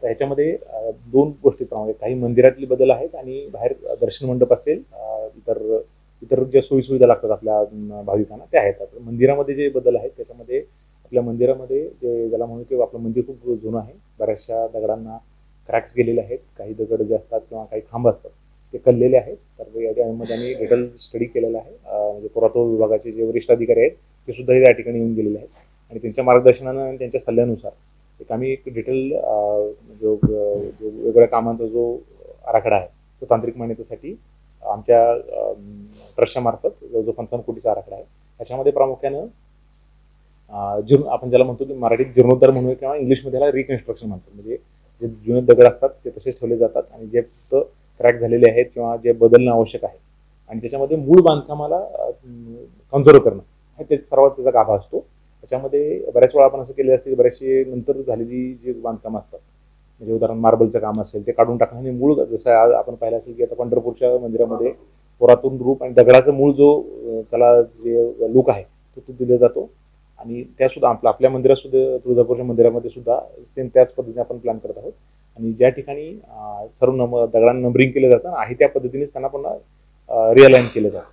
तर ह्याच्यामध्ये दोन गोष्टी प्रमाणे काही मंदिरातले बदल आहेत आणि बाहेर दर्शन मंडप असेल, इतर इतर ज्या सोयीसुविधा लागतात आपल्या भाविकांना त्या आहेत. तर मंदिरामध्ये जे बदल आहेत त्याच्यामध्ये आपल्या मंदिरामध्ये जे ज्याला म्हणू की आपलं मंदिर खूप जुनं आहे. बऱ्याचशा दगडांना क्रॅक्स गेलेले आहेत. काही दगड जे असतात किंवा काही खांब असतात ते कललेले आहेत. तर यामध्ये आम्ही डिटेल स्टडी केलेला आहे. म्हणजे पुरातत्व विभागाचे जे वरिष्ठ अधिकारी आहेत ते सुद्धा या ठिकाणी येऊन गेलेले आहेत आणि त्यांच्या मार्गदर्शनानं आणि त्यांच्या सल्ल्यानुसार आम्ही एक डिटेल जो वेगवेगळ्या कामांचा जो आराखडा आहे तो तांत्रिक मान्यतेसाठी आमच्या ट्रस्टच्या मार्फत जो 55 कोटीचा आराखडा आहे त्याच्यामध्ये प्रामुख्यानं आपण ज्याला म्हणतो की मराठीत जीर्णोद्धार म्हणूया किंवा इंग्लिशमध्ये याला रिकन्स्ट्रक्शन म्हणतात. म्हणजे जे जुने दगड असतात ते तसेच ठेवले जातात आणि जे फक्त क्रॅक झालेले आहेत किंवा जे बदलणं आवश्यक आहे आणि त्याच्यामध्ये मूळ बांधकामाला कन्झर्व करणं हे ते सर्वात त्याचा गाभा असतो. त्याच्यामध्ये बऱ्याच वेळा आपण असं केलं असतं की बरेचसे नंतर झालेली जी बांधकामं असतात म्हणजे उदाहरण मार्बलचं काम असेल ते काढून टाकणं आणि मूळ जसं आज आपण पाहिलं असेल की आता पंढरपूरच्या मंदिरामध्ये पुरातन रूप आणि दगडाचं मूळ जो त्याला जे लुक आहे तो दिला जातो आणि त्यासुद्धा आपल्या मंदिरात सुद्धा तुळजापूरच्या मंदिरामध्ये सुद्धा सेम त्याच पद्धतीने आपण प्लॅन करत आहोत आणि ज्या ठिकाणी सर्व दगडांना नंबरिंग केलं जातं आहे त्या पद्धतीनेच त्यांना पुन्हा रिअलाईन केलं जातं.